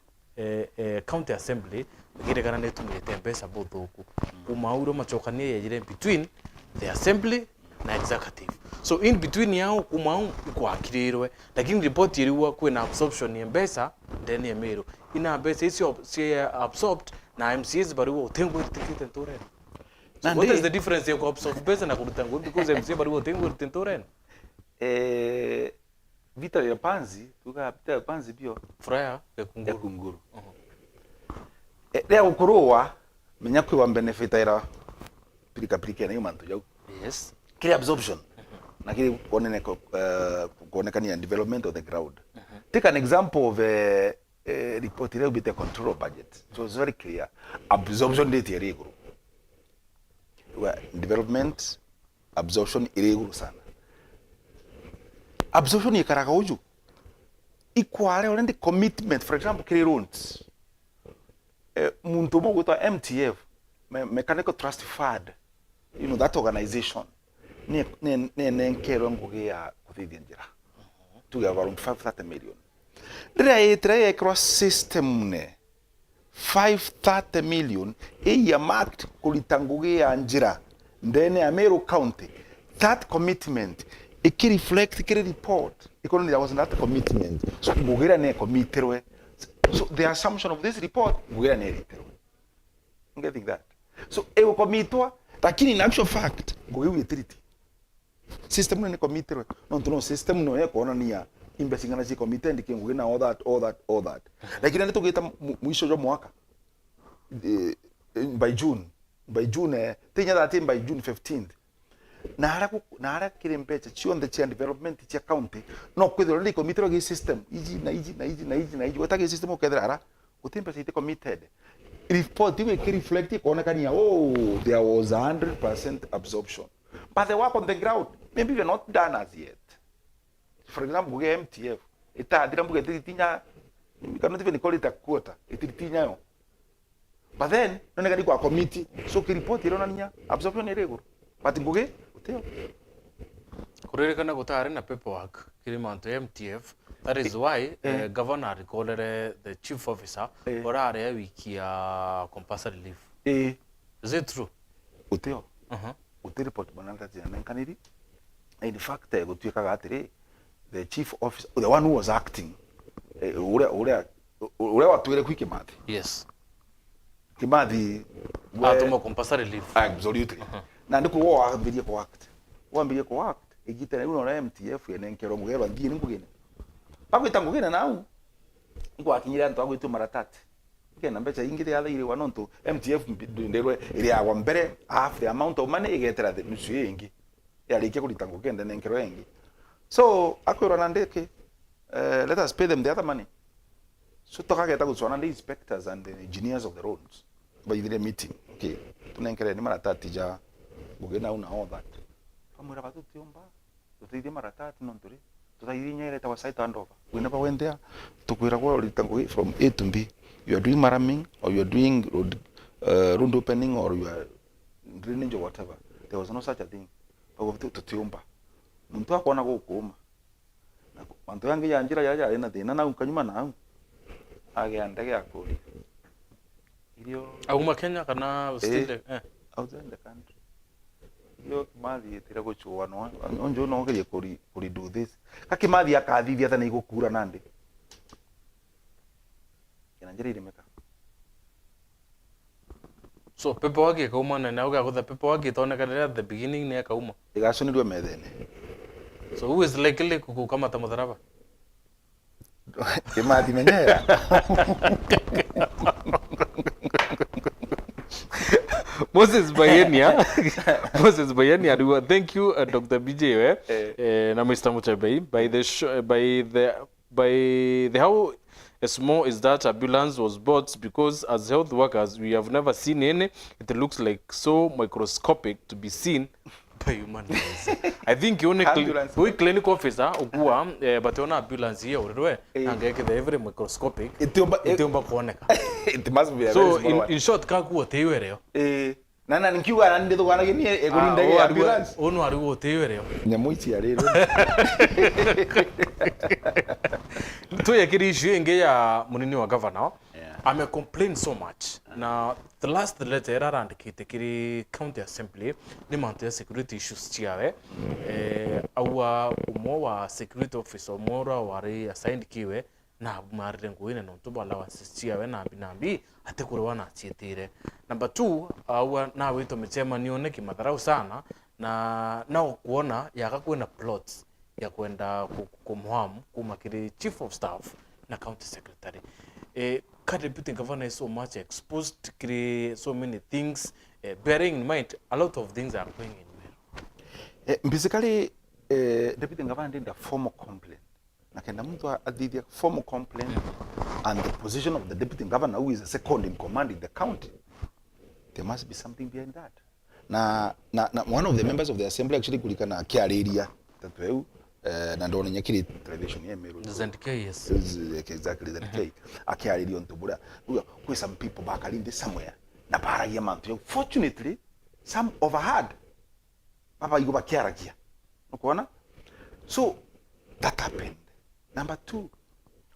[SPEAKER 1] county assembly kire kana ni tumirite mbesa bothoku kuma uro machokanie yejire between the assembly na executive so in between yao kumau ikwakirirwe lakini report iriwa kwena absorption ya mbesa ndeni ya Meru ina mbesa isi absorbed na MCs bariwa utengo itikite ntoren so what is the difference ya absorb mbesa na kurutango because MC bariwa utengo itintoren
[SPEAKER 2] vita ya panzi tuka vita ya panzi bio
[SPEAKER 1] fraya ya
[SPEAKER 2] kunguru leo kuroa menya kwa benefit ira pilika na yumanto jau
[SPEAKER 1] yes
[SPEAKER 2] kile absorption na kile kuonekana development of the ground take an example of report ile with the control budget so it's very clear absorption date iriguru development absorption iriguru sana absorption ikaraga uju ikware already commitment for example kile roads muntu mo gutwa MTF Mechanical Trust Fund you know that organization ne nkero ngugi ya kuthithia njira tuga around 530 million ndira cross system ne 530 million ya marked kulita ngugi ya njira ndene ya Meru County that commitment iki reflect kiri report economy there was that commitment so ngugira ne committerwe so the assumption of this report ngugira ne riterwe you getting that so ewo commitwa lakini in actual fact ngugi utility system no ni committed no system no yeko ona niya imbesingana si committed ndi ngugi na all that lakini ndio tugita mwisho jo mwaka by June tinya that by June 15th nara kire mpecha chionde cha development cha county no kwithira ndi committed gi system iji watake system okethira ara utimpa site committed report we can reflect kuona kania there was 100% absorption but the work on the ground maybe we're not done as yet for example we MTF itadira mbuge titinya we cannot even call it a quota ititinya yo but then none kadi kwa committee so ki report ile onania absorption irego but mbuge uteo
[SPEAKER 1] kuririkana gutari na paperwork kirimanto MTF that is why governor recalled the chief officer orare wiki ya compulsory leave is it true
[SPEAKER 2] uteo uti report bananga jana kaniri in fact gutwikaga atiri the chief officer the one who was acting ule watwire kwiki mathi
[SPEAKER 1] yes
[SPEAKER 2] Kimathi
[SPEAKER 1] atomo compulsory leave
[SPEAKER 2] absolutely na ndiko wo ambirie ko act igitene uno na MTF ene nkero mugero ngie ngugine bagwita ngugine nau ngo akinyira ndo agwitu maratati ikena mbecha ingire yatha ire wanonto MTF nderwe ire agwa mbere half the amount of money igetera the nusu ingi yarikia kulitango kende nenkero engi. So akwirwa na ndeke let us pay them the other money. So tukageta guswana the inspectors and the engineers of the roads by the meeting. Okay, tunenkere ni maratati ja bugena una all that. Pamwira batu tiomba tutithie maratati nonturi tutaithie nyere ta site handover. We never went there. Tukwira kwa litango from A to B. You are doing maraming or you are doing road opening or you are drainage or whatever. There was no such a thing. But tutiomba muntu akona gukuma na mantu yange ya njira yaja ina thina na ukanyuma na age andege akuri irio
[SPEAKER 1] auma Kenya kana still
[SPEAKER 2] outside the country irio mathi tira guchua no onjo no gerie kuri do this kakimathi akathithia tha ni gukura nandi ina njira irimeka.
[SPEAKER 1] So pepo wake kauma na nauga gutha pepo wake tonekana at the beginning ne kauma
[SPEAKER 2] igacunirwe methene.
[SPEAKER 1] So who is likely kukamata Mutharaba?
[SPEAKER 2] Kimathi menyera.
[SPEAKER 1] Moses Bayenia. Moses Bayenia. Thank you, Dr. BJ. Na Mr. Muchabai. By the how small is that ambulance was bought, because as health workers we have never seen any. It looks like so microscopic to be seen by human beings. I think you only clinical officer ukua but ona ambulance here urwe angeke the every microscopic itomba kuoneka.
[SPEAKER 2] It must be a
[SPEAKER 1] so in short kaku oteiwereo
[SPEAKER 2] nana nikiuga na ndithu gwana gini egurinda ya ambulance
[SPEAKER 1] onu ari oteiwereo
[SPEAKER 2] nyamu ici ariro
[SPEAKER 1] tuyekiri issue inge ya munini wa governor. I'm a complain so much. Now, the last letter arandikite kiri county assembly ni mantu ya security issues chiawe. Awa umo wa security officer umora wari assigned kiwe na marire nguine no tuba allowances chiawe na binambi atekurwa na chietire. Number 2, awa na wito mechema nione kimadharau sana na kuona yakakuwe na plots ya kwenda kumhamu kumakiri chief of staff na county secretary. Deputy governor is so much exposed to so many things, bearing in mind a lot of things are going in Meru.
[SPEAKER 2] Basically, deputy governor did a formal complaint. Nakenda mtu adidi formal complaint and the position of the deputy governor, who is the second in command in the county. There must be something behind that. Na one of the members of the assembly actually kulikana kiareria tatu na ndone nyakiri television ya Meru.
[SPEAKER 1] ZK, yes.
[SPEAKER 2] Exactly ZK. Akiaririo ntubura. Kwe some people bakalinde somewhere. Na baragia mantu. Fortunately, some overheard. Papa yugo bakiaragia. Unaona? So that happened. Number 2,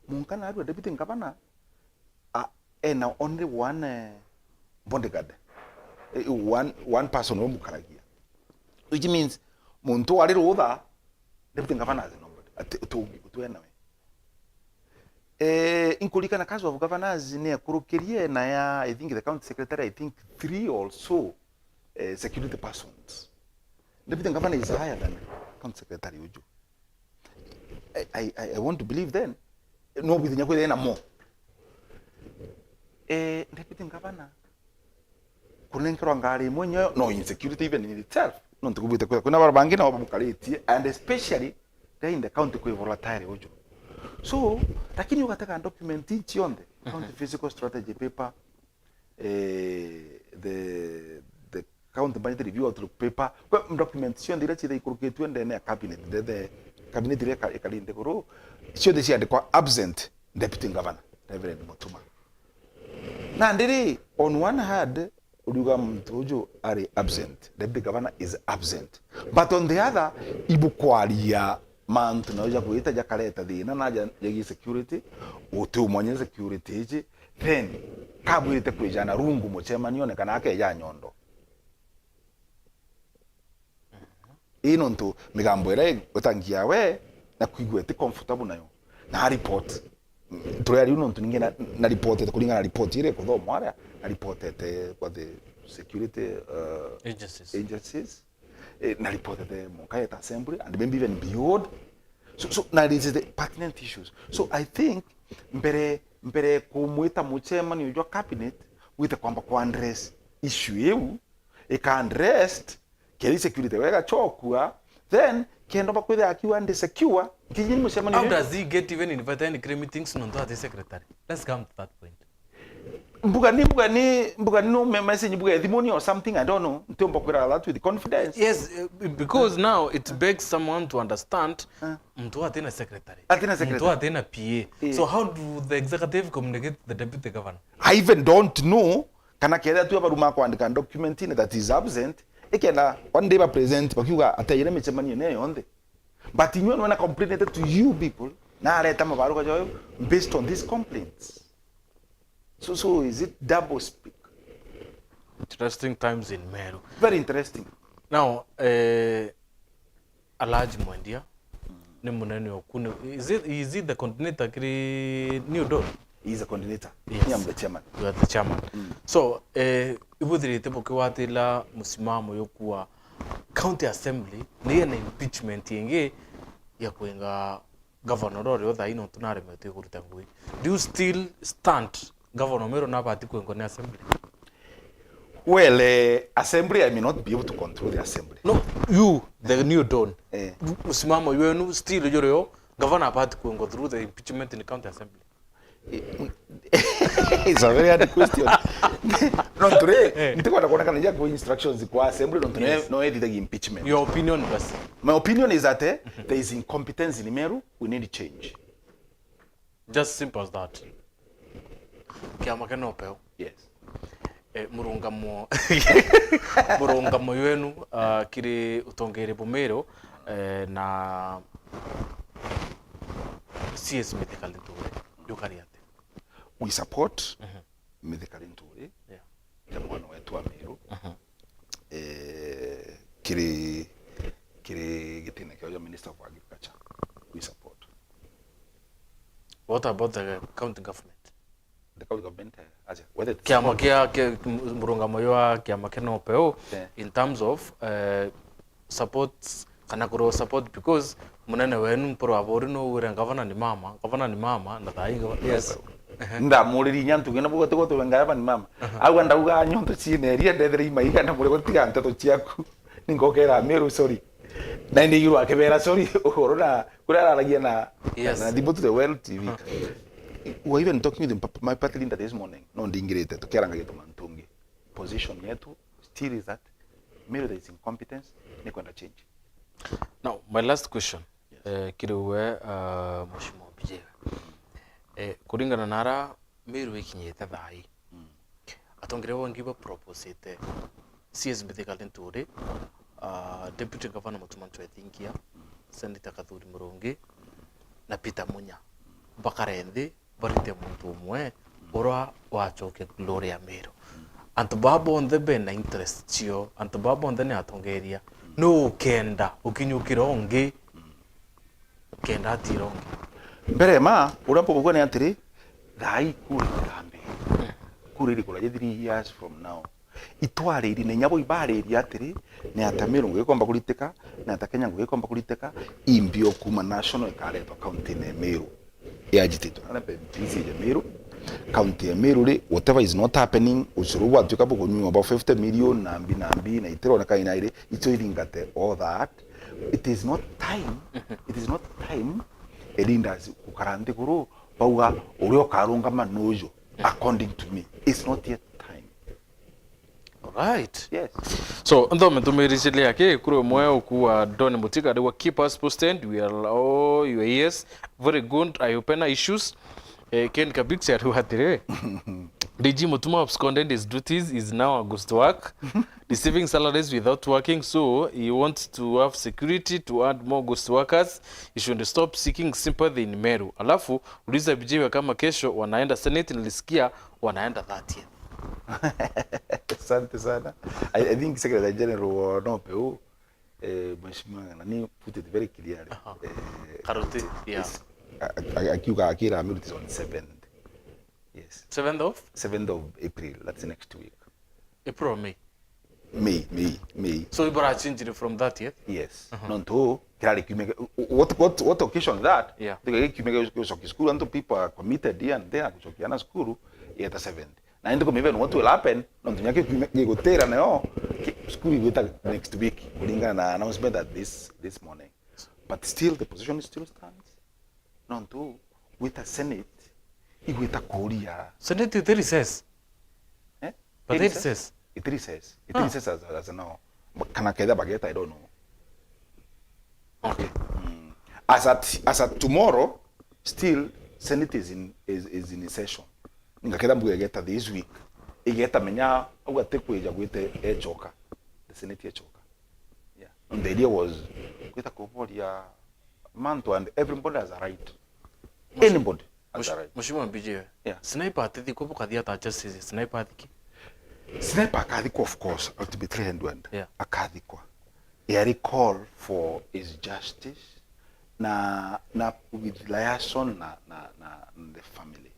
[SPEAKER 2] munkana adu deputy governor na only one bodyguard. One person wo mukaragia. Which means muntu ari rotha deputy governor is nobody tuenawe inkulika na kazi wa governors ni akurukirie na ya I think the county secretary, I think 3 or so security persons. Deputy governor is higher than county secretary uju. I want to believe then no with nyakwe na more deputy governor kunenkero ngari mwenye no insecurity even in itself. No ntukubite kuna barabangi na bamukaliti and especially they in the county kwa volatile ojo. So lakini ukataka document each on the county physical strategy paper, the county budget review outlook paper, kwa documentation dire chide ikuruketwe ndene ya cabinet the cabinet dire ekalinde koro sio de sia kwa absent deputy governor Reverend Mutuma. Na ndiri on one hand uduga mtujo are absent, the deputy governor is absent, but on the other ibukwalia mantu na uja kuita jakareta thina naja yagi security utu mwenye security iji then kabwite kwijana rungu muchema nione kana ake ya nyondo ino ntu migambo ere utangia we na kuigwete comfortable nayo na report turari uno ntu ningena na report kulinga na report ile kuthomo ara na report kwa the security agencies na report the Monkayeta assembly and maybe even beyond. So now this is the pertinent issues. So I think mbere kumwita muchema ni ujua cabinet wite kwamba kwa address issue yeu eka addressed keri security wega chokua then kendo bakwithe akiwa and secure kinyi musema
[SPEAKER 1] how does he get even invited any cream meetings no ndo secretary? Let's come to that point.
[SPEAKER 2] mbuga ni no message mbuga edimoni or something, I don't know, ntomba kwira that with confidence.
[SPEAKER 1] Yes, because now it begs someone to understand mtu atena secretary, mtu atena PA. So how do the executive communicate the deputy governor?
[SPEAKER 2] I even don't know kana kenda tu abaruma kwandika document in that is absent ekenda one day ba present bakiuga atayire mechemani ne yonde, but you when I complained to you people na aleta mabaruka joyo based on these complaints. So is it double speak?
[SPEAKER 1] Interesting times in Meru.
[SPEAKER 2] Very interesting.
[SPEAKER 1] Now, Alhaji Mwendia, ni munene okune. Is it the coordinator kiri New Dawn?
[SPEAKER 2] He is a coordinator.
[SPEAKER 1] Yes.
[SPEAKER 2] I am the chairman.
[SPEAKER 1] You are the chairman. So, ibudhirite bokiwatila musimamo yokuwa county assembly niye na impeachment yenge ya kwenga governor ori otha ino tunare mete kuruta ngui. Do you still stand Governor Meru na bati kwengo ni assembly?
[SPEAKER 2] Well, assembly, I may not be able to control the assembly.
[SPEAKER 1] No, you, the New Dawn. Musimamo yenu still yoreo governor bati kwengo through the impeachment in the county assembly.
[SPEAKER 2] It's a very hard question. Not today. Nitakuwa nakuona kana njia kwa instructions kwa assembly no edit the impeachment.
[SPEAKER 1] Your opinion basi.
[SPEAKER 2] My opinion is that there is incompetence in Meru. We need change.
[SPEAKER 1] Just simple as that. Kiama kenopeo.
[SPEAKER 2] Yes.
[SPEAKER 1] Murungamo yenu kiri utongere Bumeru na CS Medical Nturi yukariate.
[SPEAKER 2] We support Medical Nturi.
[SPEAKER 1] Yeah.
[SPEAKER 2] Ya mwana wetu wa Meru. Kiri gitine kwa Minister of Agriculture. We support.
[SPEAKER 1] What about the county government?
[SPEAKER 2] The county government as whether
[SPEAKER 1] kiama kia murungamo yoa kiama kenopeo in terms of support kana kuro support because munene wenu mporo abori no ure governor ni mama na thaiga. Yes.
[SPEAKER 2] Nda muri nyantu ngena bugo to wenga ni mama au ndauga nyonto chine ria ndetheri maiga na muri gotiga nteto chiaku ningokera Meru sorry na ndi yuru akebera sorry uhoro na kuraragia na dibo to the world TV. We were even talking with my party leader this morning. No ndingirete tukeranga geto mantungi. Position yetu still is that Meru there is incompetence ni kwenda change.
[SPEAKER 1] Now my last question. Yes. Kiriwe Mheshimiwa Bijewe. Kuringana nara Meru ikinyete thai. Atongire wangiba proposite CS Medical Nturi, Deputy Governor Mutumancho Ethinkia, Senator Kathuri Murungi na Peter Munya. Bakarendi barite muntu umwe ora wachoke Gloria Meru. Antu babo onde bena interest chio, antu babo onde ne atongeria. No kenda ukinyukira onge kenda atironge.
[SPEAKER 2] Mbere ma urampo gukone atiri thai kuri kambe. Kuri kula 3 years from now. Itware iri ne nyabo ibare iri atiri ne Atameru ngekomba kuliteka na Atakenya ngekomba kuliteka imbio kuma national ekareto county ne Meru. Agitated na PC ya Meru county ya Meru le whatever is not happening usuru wa tuka boko nyuma about 50 million na itero na kaina ile ito ilingate all that it is not time elindas ukarande kuro pauga ulio karunga manojo according to me it's not yet time.
[SPEAKER 1] Right.
[SPEAKER 2] Yes.
[SPEAKER 1] So ndo metumirisile yake kuro moyo kuwa Don Mutika they will keep us posted. We are all your ears. Very good. I open issues. Ken Kabixia who had today. DG Mutuma absconded his duties is now goes to work, receiving salaries without working. So he wants to have security to add more ghost workers. He should stop seeking sympathy in Meru. Alafu uliza Bijewe kama kesho wanaenda Senate, nilisikia wanaenda 30th.
[SPEAKER 2] Asante sana. I think Secretary General Nopeu Mheshimiwa nani put it very clearly.
[SPEAKER 1] Karuti, yeah.
[SPEAKER 2] Akiuka akira Meru is on 7th. Yes.
[SPEAKER 1] 7th of
[SPEAKER 2] April. That's next week.
[SPEAKER 1] April or May?
[SPEAKER 2] May.
[SPEAKER 1] So you brought change from that yet?
[SPEAKER 2] Yes. Nonto kirali kimege what occasion that?
[SPEAKER 1] Yeah.
[SPEAKER 2] The kimege kusoki school and people are committed here and there kusokiana school yeta 7th. Na ndo even what will happen nonto nyake kimege gotera nayo school igweta next week kulingana na announcement that this morning, but still the position still stands. Nonto with a Senate igweta kuria
[SPEAKER 1] Senate it recess. But it says
[SPEAKER 2] it recess as now kana kaida bageta I don't know.
[SPEAKER 1] Okay.
[SPEAKER 2] As at tomorrow, still Senate is in session. Ngakeda mbuga geta this week. Igeta menya ugatekwe ja gwete echoka. The Senate echoka. Yeah. And the idea was gweta koporia manto and everybody has a right. Anybody has a right.
[SPEAKER 1] Mheshimiwa BJ.
[SPEAKER 2] Yeah.
[SPEAKER 1] Sniper athithi ko bukathia ta justice sniper athiki.
[SPEAKER 2] Sniper akathikwa of course ultimately end.
[SPEAKER 1] Yeah.
[SPEAKER 2] Akathikwa. He call for his justice. Na with liaison na the family.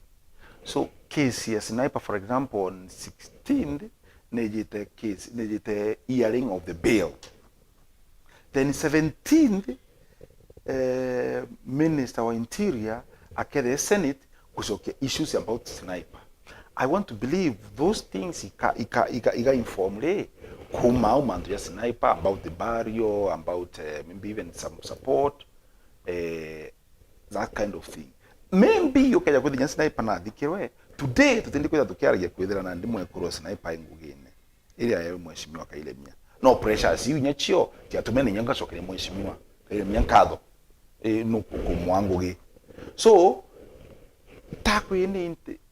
[SPEAKER 2] So case ya Sniper for example on 16th nejite hearing of the bail. Then 17th Minister of Interior akede the Senate kusoke issues about Sniper. I want to believe those things ika informally kuma umantu ya Sniper about the burial, about maybe even some support. That kind of thing. Maybe you can go to Sniper na dikirwe today tutende kwenda tukiaragia kwethera na ndimwe kuro Sniper ingugine ili ayo mheshimiwa Kailemia no pressure si unyachio ti atumene nyanga sokere mheshimiwa Kailemia nkatho no kumwangugi so takwe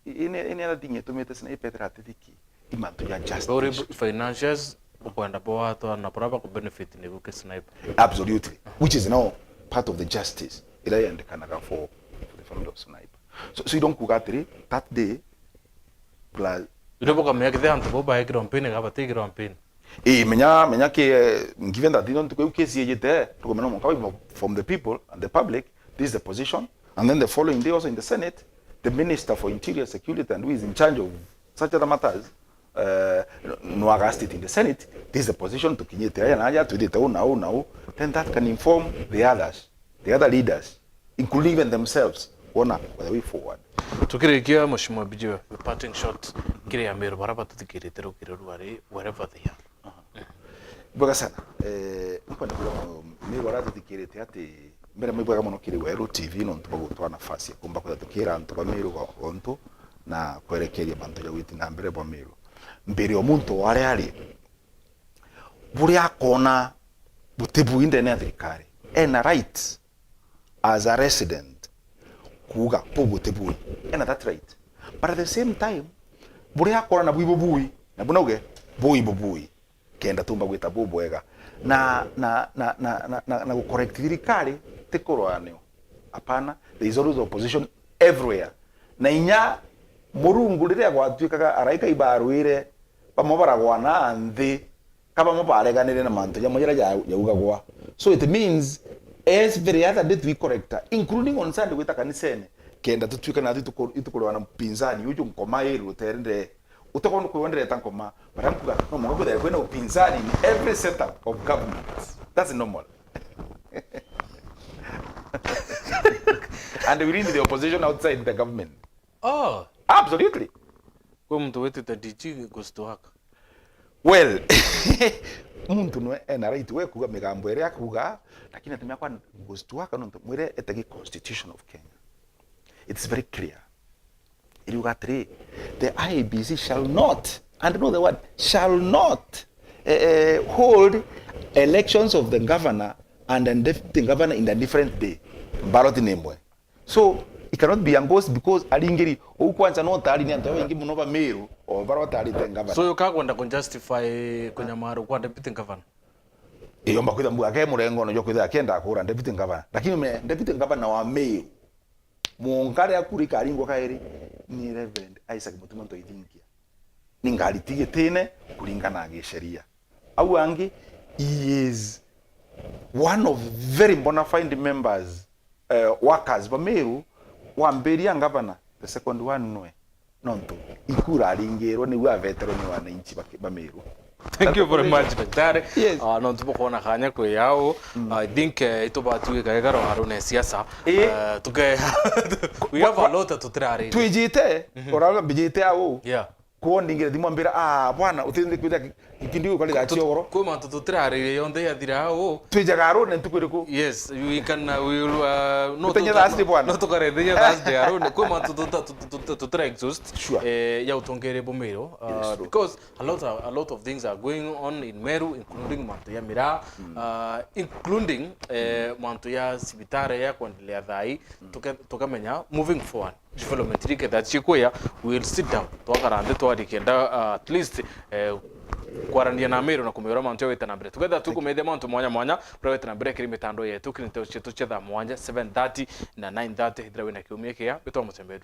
[SPEAKER 2] ine ala dinge tumete Sniper tratiki imantu ya justice
[SPEAKER 1] financials ukwenda boato na praba ku benefit ne buke Sniper
[SPEAKER 2] absolutely which is now part of the justice ila yandikanaga for the family of Sniper. So you don't cook at that day plus
[SPEAKER 1] you don't come here antu boba e grompine ga bati grompine
[SPEAKER 2] menya ke given that they don't go case yete to come from the people and the public, this is the position, and then the following day also in the Senate the Minister for Interior Security and who is in charge of such other matters no asked it in the Senate, this is the position to kinyete aya to date now then that can inform the others, the other leaders, including even themselves, on the way forward.
[SPEAKER 1] Tukirikia Mheshimiwa Bijiwe, the parting shot kile ya Meru baraba tutikirite ruwari wherever they are.
[SPEAKER 2] Bwaga sana mpanda kwa Meru baraba tutikirite ati mbere mwibaga muno kiri Weru TV no ntubagutwa nafasi kumba kwa tukira ntuba Meru kwa onto na kwerekeria bantu ya witi na mbere bwa Meru mbere omuntu wale ali buri akona butebu inde ne thirikari ena right as a resident kuga pobutebu ena that right, but at the same time buri akona na bui na bunauge bui kenda tumba gwita bubwega na ku correct thirikari tekorwanio apana. There is always opposition everywhere na inya murungu riria gwatuikaga araika ibaruire pamobaragwana nthi kaba mobareganire na mantu ya mojera ya ugagwa. So it means every other day we correct including on Sunday gwita kanisene kenda tutuika na itukorwana mpinzani uju nkoma yeru terende utakono kuondere tankoma barampuga no mongo there kwena upinzani in every setup of government. That's normal. And we need the opposition outside the government.
[SPEAKER 1] Oh,
[SPEAKER 2] absolutely.
[SPEAKER 1] Kwa mtu wetu tadiji gusto haka.
[SPEAKER 2] Well, muntu no ena right we kuga migambo ere akuga lakini atemya kwa gusto haka no mwire etagi constitution of Kenya. It's very clear. Ilugatre the IEBC shall not, and know the word shall not hold elections of the governor and the deputy governor in a different day. Ballot name. So it cannot be engrossed because alingeri okwanza no tali ni antawe ngi munova Meru o baro tali the governor.
[SPEAKER 1] So yoka kwenda ku justify kwenye maru kwa deputy governor.
[SPEAKER 2] Yomba kwitha mbuga ke murengo no yokwitha akenda akura deputy governor. Lakini me deputy governor wa Meru muongare akuri karingo kaeri ni Reverend Isaac Mutumanto ithinkia. Ningali tigetene kulingana na sheria. Au angi he is one of very bona fide members workers ba Meru wamberia governor, the second one noe nonto ikura alingero ni wa veteran ni wananchi ba Meru.
[SPEAKER 1] Thank you very much daktari.
[SPEAKER 2] Yes.
[SPEAKER 1] No tupo kuona kanya kwa yao. I think ito ba tuwe kagaro harune siasa. Tuke we have a lot to try.
[SPEAKER 2] Tuijite orala bijite au.
[SPEAKER 1] Yeah.
[SPEAKER 2] ko ndingire thimo mbira bwana utinde kwita ikindigo kwa liga chiogoro
[SPEAKER 1] ko mantu tutirare yonde yathira o
[SPEAKER 2] twijagaro ne tukwiriku
[SPEAKER 1] yes we can we will
[SPEAKER 2] no
[SPEAKER 1] to kare thenya Thursday aro ko mantu tutira exhaust ya utongere bomero because a lot of things are going on in Meru, including mantu ya mira including mantu ya sibitare ya kuendelea thai tukamenya moving forward development rike that chikoya we will sit down twakarande twarikenda at least kwarania na Meru na kumera mantu weta na mbere together tukumede mantu mwanya private na mbere kiri mitando yetu kinito chetu chetha mwanya 7:30 na 9:30 hidra wina kiumia kia bitwa mutembedwa